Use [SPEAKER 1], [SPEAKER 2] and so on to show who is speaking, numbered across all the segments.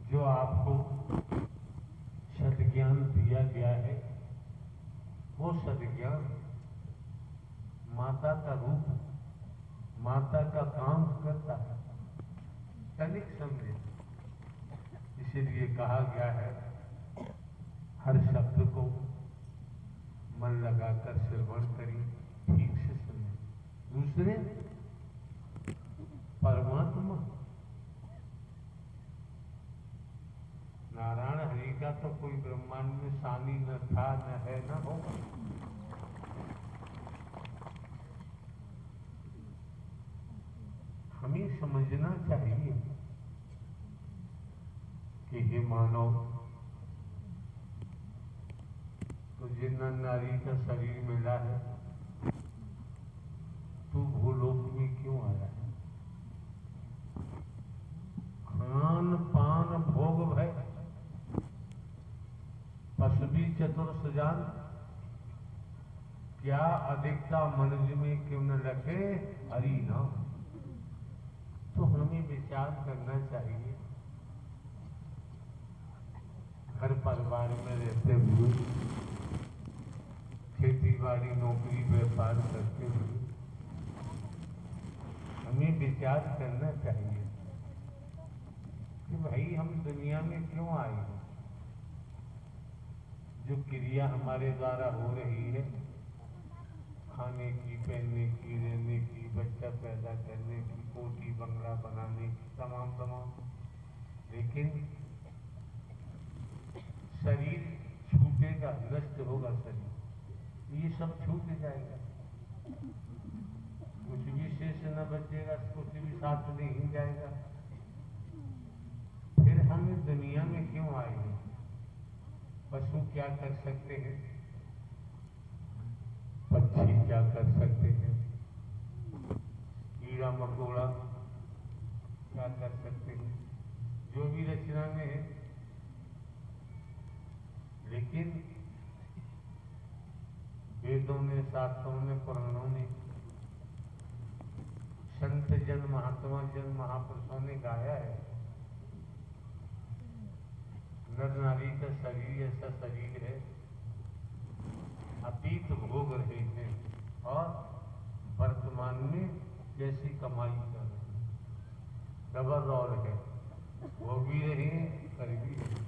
[SPEAKER 1] जो आपको सद्ज्ञान दिया गया है, वो सद्ज्ञान माता का रूप, माता का काम करता है। तनिक समझे, इसीलिए कहा गया है हर शब्द को मन लगाकर श्रवण करिए, ठीक से सुने। दूसरे परमात्मा नारायण हरि का तो कोई ब्रह्मांड में सानी न था, न है, न होगा। हमें समझना चाहिए कि हे मानव, तुझे नर नारी का शरीर मिला है, तू भूलोक में क्यों आया है? खान पान भोग भय पशुभी चतुर्थ जान, क्या अधिकता मनुष्य में क्यों न लगे हरि नाम। तो हमें विचार करना चाहिए, घर परिवार में रहते हुए, खेती बाड़ी नौकरी व्यापार करते हुए हमें विचार करना चाहिए कि भाई हम दुनिया में क्यों आए हैं। जो क्रिया हमारे द्वारा हो रही है, खाने की, पहनने की, रहने की, बच्चा पैदा करने की, कोठी बंगला बनाने की, तमाम, लेकिन शरीर छूटेगा, नष्ट होगा शरीर, ये सब छूट जाएगा, कुछ भी शेष न बचेगा, कुछ भी साथ नहीं जाएगा। फिर हम इस दुनिया में क्यों आए हैं? पशु क्या कर सकते हैं, पक्षी क्या कर सकते हैं, कीड़ा मकोड़ा क्या कर सकते हैं, जो भी रचना में है। लेकिन वेदों ने, शास्त्रों ने, पुराणों ने, संत जन, महात्मा जन, महापुरुषों ने गाया है, नर नारी का शरीर ऐसा शरीर है, अतीत भोग रहे हैं और वर्तमान में जैसी कमाई कर रहे हैं, डबल और है, वो भी रहे, कर भी रहे।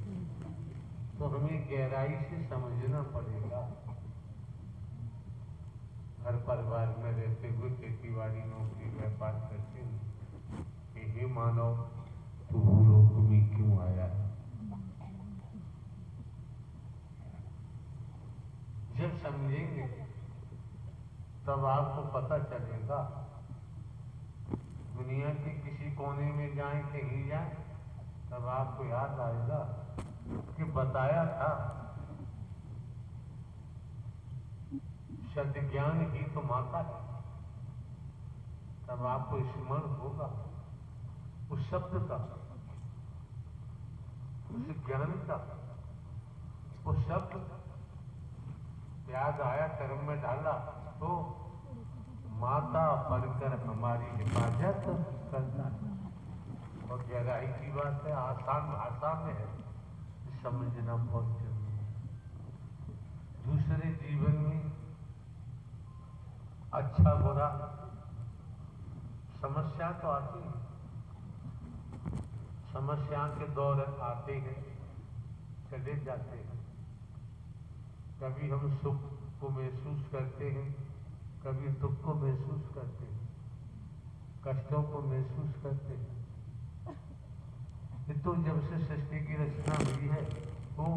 [SPEAKER 1] तो हमें गहराई से समझना पड़ेगा, घर परिवार में रहते हुए, खेती बाड़ी नौकरी व्यापार करते हुए, कि हे मानव, तू भूलोक में क्यों आया है? जब समझेंगे तब आपको पता चलेगा। दुनिया के किसी कोने में जाएं, कहीं जाएं, तब आपको याद आएगा कि बताया था सद्ज्ञान ही तो माता है। तब आपको स्मरण होगा उस शब्द का, उस ज्ञान का, उस शब्द याद आया, कर्म में डाला तो माता बनकर हमारी हिफाजत करता है। और गहराई की बात है, आसान भाषा में है, समझना बहुत जरूरी है। दूसरे जीवन में अच्छा बुरा समस्या तो आती है, समस्या के दौर आते हैं, चले जाते हैं। कभी हम सुख को महसूस करते हैं, कभी दुख को महसूस करते हैं, कष्टों को महसूस करते हैं। तो जब से सृष्टि की रचना हुई है, वो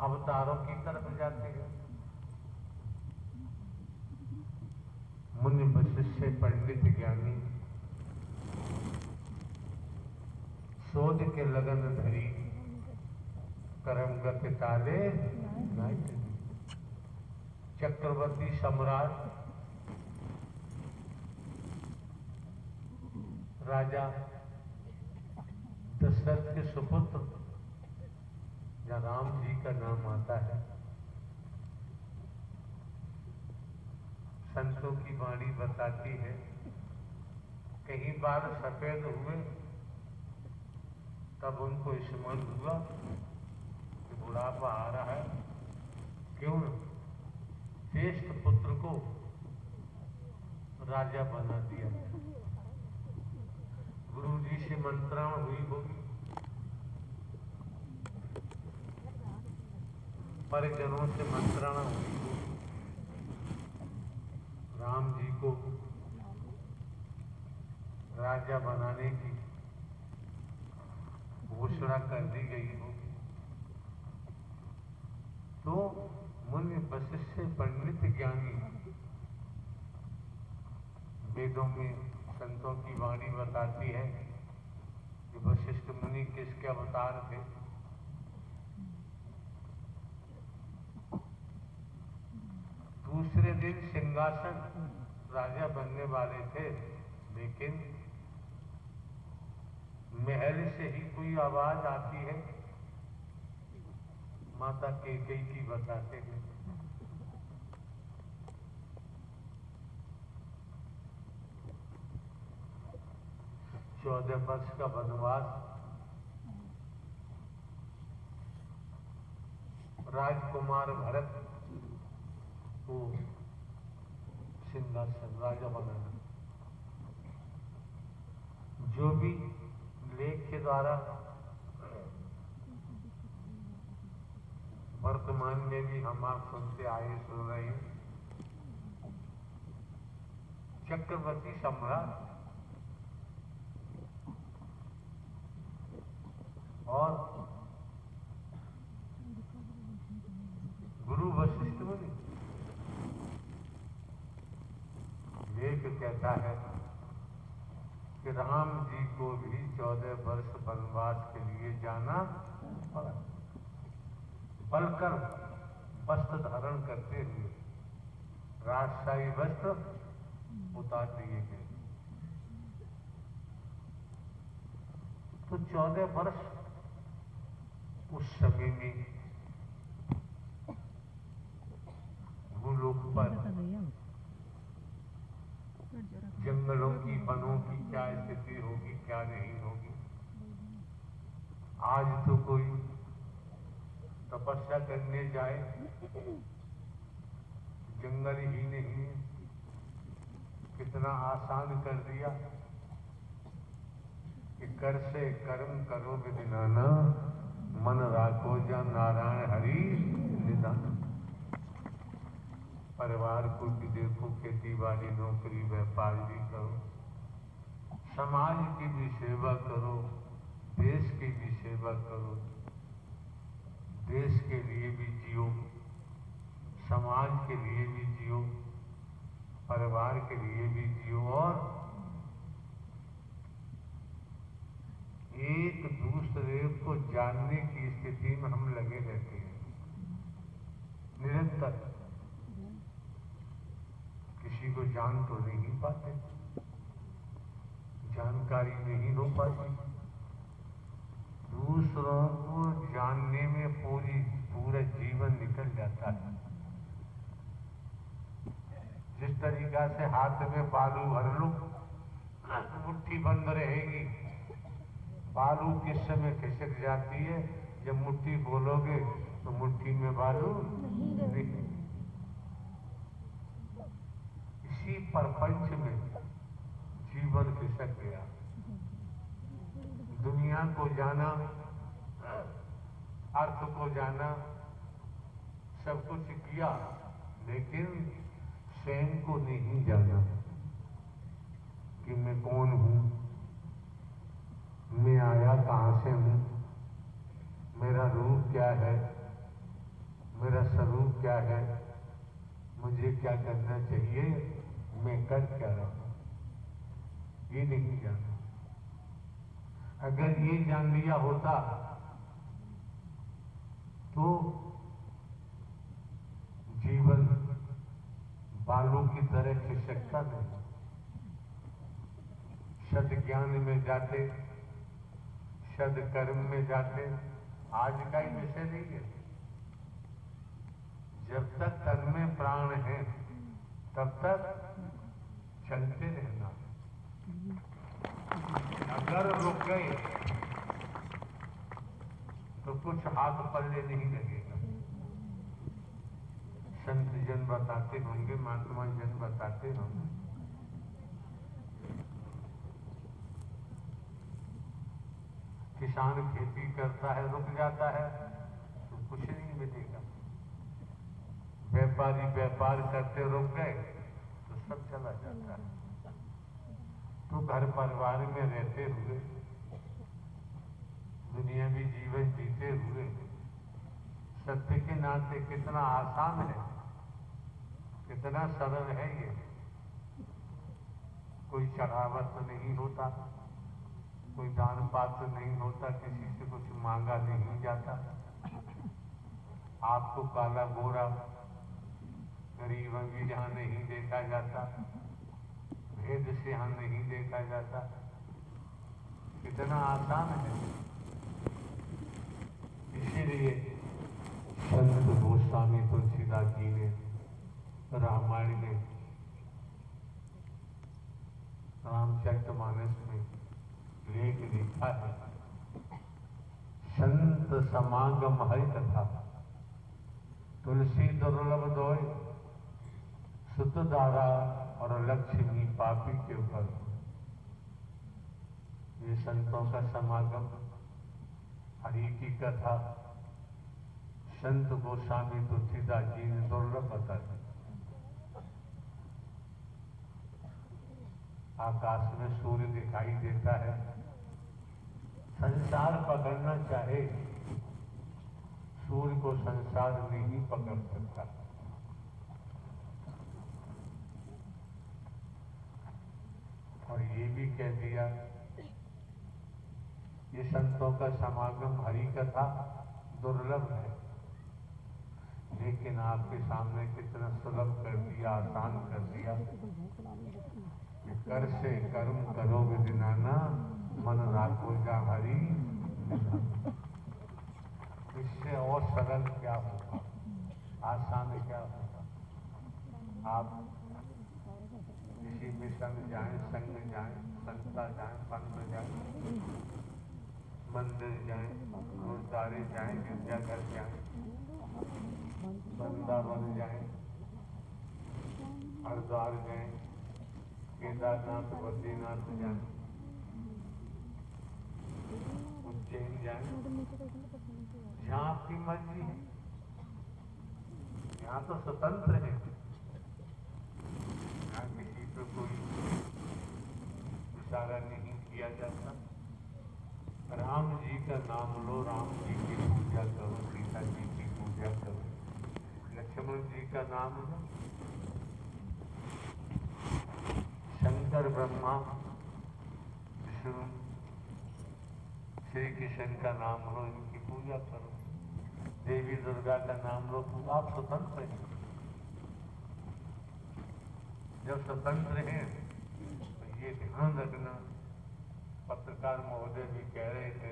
[SPEAKER 1] अवतारों की तरफ जाते हैं। मुनि वशिष्ठ पंडित ज्ञानी शोध के लगन धरी, कर्म गति ताले नहीं। चक्रवर्ती सम्राट राजा दशरथ के सुपुत्र या राम जी का नाम आता है। संतों की वाणी बताती है, कहीं बाल सफेद हुए तब उनको स्मरण हुआ कि बुढ़ापा आ रहा है, क्यों ज्येष्ठ पुत्र को राजा बना दिया। गुरु जी से मंत्रणा हुई होगी, परिजनों से मंत्रणा हुई होगी, राम जी को राजा बनाने की घोषणा कर दी गई होगी। तो मुनि वशिष्ठ पंडित ज्ञानी वेदों में संतों की वाणी बताती है कि वशिष्ठ मुनि किसके अवतार थे। दूसरे दिन सिंहासन राजा बनने वाले थे, लेकिन महल से ही कोई आवाज आती है। माता कैकेयी की बताते हैं, चौदह वर्ष का वनवास, राजकुमार भरत को सिंहासन राजा बनाना, जो भी लेख के द्वारा वर्तमान में भी हम आप सुनते आए, सुन रहे हैं। चक्रवर्ती सम्राट और गुरु वशिष्ठ मुनि, लेख कहता है कि राम जी को भी 14 वर्ष वनवास के लिए जाना पड़ा। बलकर वस्त्र धारण करते हुए राजशाही वस्त्र उतार दिए गए। तो 14 वर्ष उस समय में भूलोक पर जंगलों की, वनों की क्या स्थिति होगी, क्या नहीं होगी। आज तो कोई तपस्या करने जाए, जंगल ही नहीं है। कितना आसान कर दिया कि कर से कर्म करो विधिनाना, मन राखो जा नारायण हरि निधान। परिवार को भी देखो, खेती बाड़ी, नौकरी, व्यापार भी करो, समाज की भी सेवा करो, देश की भी सेवा करो। देश के लिए भी जियो, समाज के लिए भी जियो, परिवार के लिए भी जियो, और एक दूसरे को जानने की स्थिति में हम लगे रहते हैं निरंतर। किसी को जान तो नहीं पाते, जानकारी नहीं हो पाती। दूसरों को जानने में पूरा जीवन निकल जाता है। जिस तरीका से हाथ में बालू भर लो, मुट्ठी बंद रहेगी। बालू किस समय खिसक जाती है, जब मुट्ठी खोलोगे तो मुट्ठी में बालू नहीं। इसी प्रपंच में जीवन खिसक गया। दुनिया को जाना, अर्थ को जाना, सब कुछ किया, लेकिन स्वयं को नहीं जाना कि मैं कौन हूं, मैं आया कहां से हूं, मेरा रूप क्या है, मेरा स्वरूप क्या है, मुझे क्या करना चाहिए, मैं कर क्या रहा हूं, ये नहीं जाना। अगर ये जान लिया होता तो जीवन बालू की तरह खिसकता नहीं। सद ज्ञान में जाते, सद कर्म में जाते। आज का ही विषय नहीं है। जब तक तन में प्राण है तब तक चलते रहना। अगर रुक गए तो कुछ हाथ पल्ले नहीं लगेगा। संत जन बताते होंगे, महात्मा जन बताते होंगे, किसान खेती करता है, रुक जाता है तो कुछ नहीं मिलेगा। व्यापारी व्यापार करते रुक गए तो सब चला जाता है। तो घर परिवार में रहते हुए, दुनियावी जीवन जीते हुए, सत्य के नाते कितना आसान है, कितना सरल है ये। कोई चढ़ावत नहीं होता, कोई दान पात्र नहीं होता, किसी से कुछ मांगा नहीं जाता। आपको काला गोरा गरीब अमीर यहाँ नहीं देखा जाता, भेद से यहाँ नहीं देखा जाता। कितना आसान है। इसीलिए संत गोस्वामी तुलसीदास जी ने रामायण में, रामचरितमानस में लेख लिखा है, संत समागम हरि कथा, तुलसी दुर्लभ दोय, सुत दारा और लक्ष्मी पापी के ऊपर। ये संतों का समागम, हरि की कथा संत गोस्वामी तुलसीदास जी ने दुर्लभ बताया। आकाश में सूर्य दिखाई देता है, संसार पकड़ना चाहे सूर्य को संसार नहीं पकड़ सकता। और ये भी कह दिया, ये संतों का समागम हरि कथा दुर्लभ है, लेकिन आपके सामने कितना सुलभ कर दिया, आसान कर दिया। कि कर से कर्म करो विदिनाना, मन राखोगा हरि। इससे और सरल क्या होगा, आसान क्या होगा। आप किसी भी संग जाएं, संस्था जाएं, पंथ जाएं, मंदिर जाएं, गुरुद्वारे जाएं, गिरजाघर जाएं, वृंदावन जाएं, हरिद्वार जाएं, केदारनाथ बद्रीनाथ जाएं, उज्जैन जाएं, जहाँ आपकी मर्जी है। यहाँ तो स्वतंत्र है, यहाँ किसी पे कोई इशारा नहीं किया जाता। राम जी का नाम लो, राम जी की पूजा करो, सीता जी की पूजा करो, लक्ष्मण जी का नाम लो, शंकर ब्रह्मा विष्णु श्री कृष्ण का नाम लो, इनकी पूजा करो, देवी दुर्गा का नाम लो, तो आप स्वतंत्र हैं। जब स्वतंत्र हैं तो ये ध्यान रखना, पत्रकार महोदय भी कह रहे थे,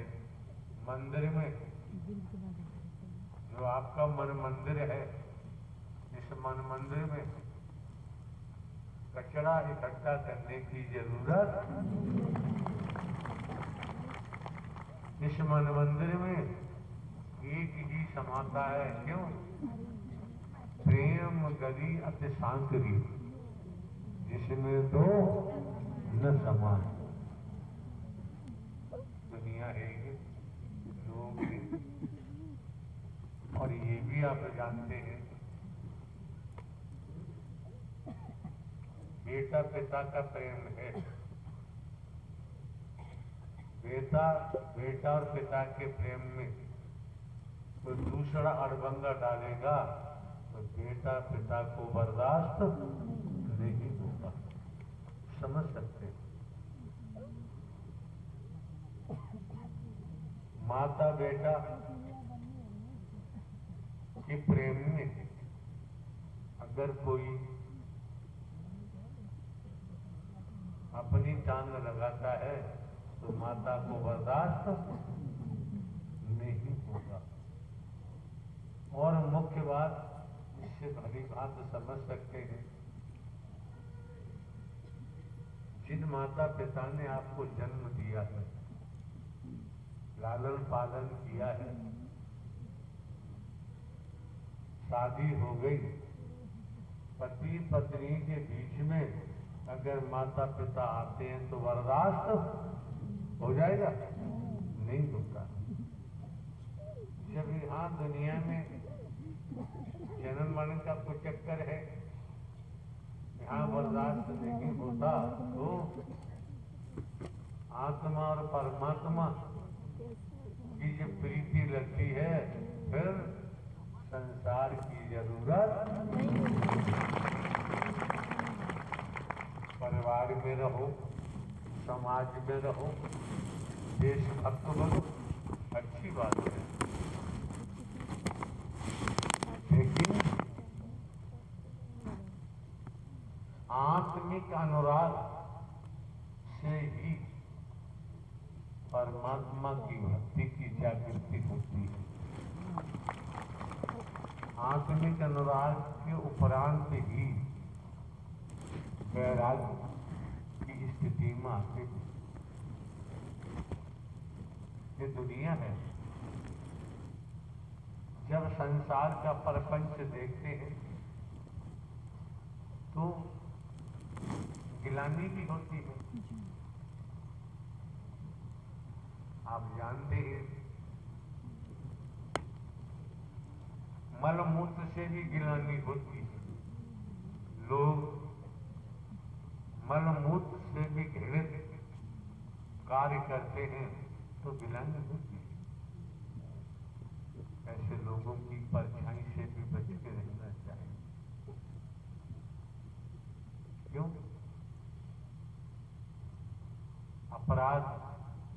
[SPEAKER 1] मंदिर में जो आपका मन मंदिर है, इस मन मंदिर में कचरा इकट्ठा करने की जरूरत, इस मन मंदिर में एक ही समाता है। क्यों? प्रेम गरी अति सांकरी, जिसमें दो न समान। दुनिया है ये, लोग हैं। और ये भी आप जानते हैं, बेटा पिता का प्रेम है। बेटा और पिता के प्रेम में कोई दूसरा अड़बंगा डालेगा तो बेटा पिता को बर्दाश्त नहीं होगा। समझ सकते हैं? माता बेटा के प्रेम में अगर कोई अपनी टांग लगाता है तो माता को बर्दाश्त नहीं होगा। और मुख्य बात, इससे भली बात समझ सकते हैं, जिन माता पिता ने आपको जन्म दिया है, लालन पालन किया है, शादी हो गई, पति पत्नी के बीच में अगर माता पिता आते हैं तो बर्दाश्त हो जाएगा? नहीं होता। जब यहाँ दुनिया में जन्म मरण का कुछ चक्कर है, यहाँ बर्दाश्त नहीं होता, तो आत्मा और परमात्मा की जो प्रीति लगती है, फिर संसार की जरूरत परिवार में रहो, समाज में रहो, देशभक्त बनो, अच्छी बात है, लेकिन आत्मिक अनुराग से ही परमात्मा की भक्ति की जागृति होती है। आत्मिक अनुराग के उपरांत ही वैराग्य की स्थिति में आते हैं। ये दुनिया है, जब संसार का प्रपंच देखते हैं तो गिलानी भी होती है। आप जानते हैं, मलमूत्र से भी गिलानी होती है। लोग मलमूत्र से भी घृणित कार्य करते हैं तो गिलानी होती है। ऐसे लोगों की परछाई से भी बच के रहना चाहिए। क्यों? अपराध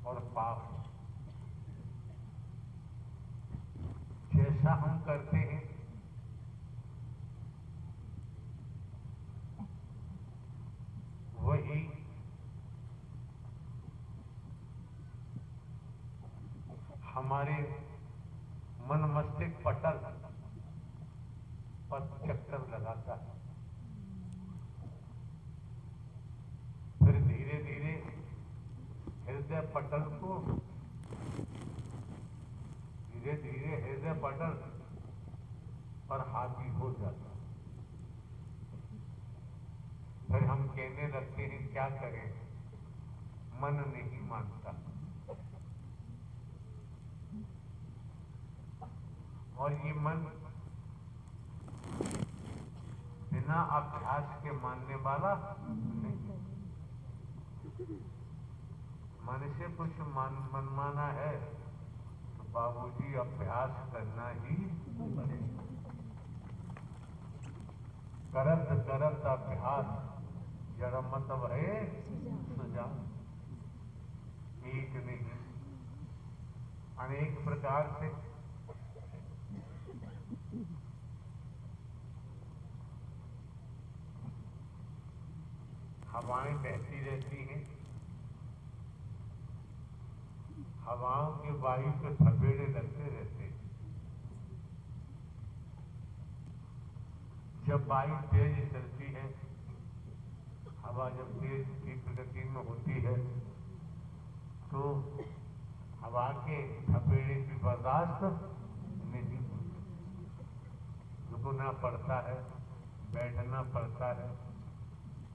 [SPEAKER 1] और पाप जैसा हम करते हैं, वही हमारे मन मस्तिष्क पटल पर चक्कर लगाता है। फिर धीरे धीरे हृदय पटल को हृदय पटल पर हावी हो जाता। फिर हम कहने लगते हैं क्या करें, मन नहीं मानता। और ये मन बिना अभ्यास के मानने वाला नहीं। मन से कुछ मनमाना है तो बाबूजी अभ्यास करना ही पड़ेगा। करत करत अभ्यास जड़ मत भये सुजान। एक नहीं, अनेक प्रकार से हवाएं बहती रहती हैं। हवाओं के वायु के थपेड़े लगते रहते हैं। जब वायु तेज चलती है, हवा जब तेज की प्रगति में होती है तो हवा के थपेड़े भी बर्दाश्त नहीं होते। रुकना पड़ता है, बैठना पड़ता है,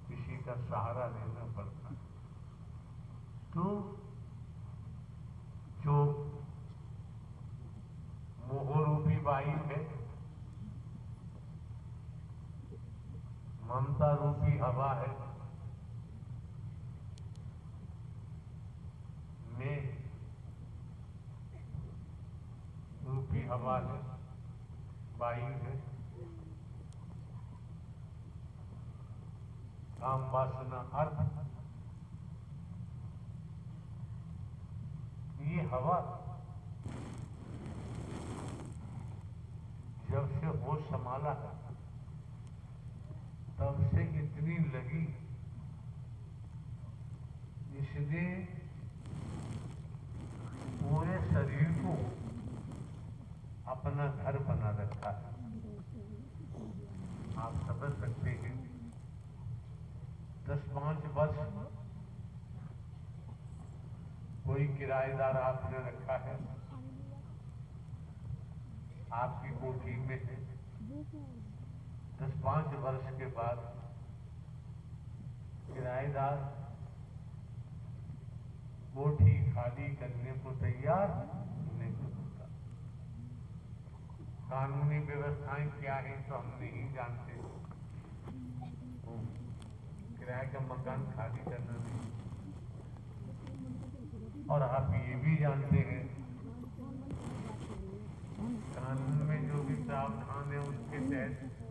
[SPEAKER 1] किसी का सहारा लेना पड़ता है। तो जो मोहरूपी वायु है, ममता रूपी हवा है, में रूपी हवा है, वायु है, काम वासना अर्थ, ये हवा जब से होश संभाला है तब से इतनी लगी, इसने पूरे शरीर को अपना घर बना रखा है। आप समझ सकते हैं, 10-5 वर्ष कोई किराएदार आपने रखा है, आपकी कोठी में है। 10-5 वर्ष के बाद किराएदार कोठी खाली करने को तैयार नहीं होता। कानूनी व्यवस्थाएं क्या है तो हम नहीं जानते। किराए का मकान खाली करना नहीं। और आप ये भी जानते हैं कानून में जो भी प्रावधान है उसके तहत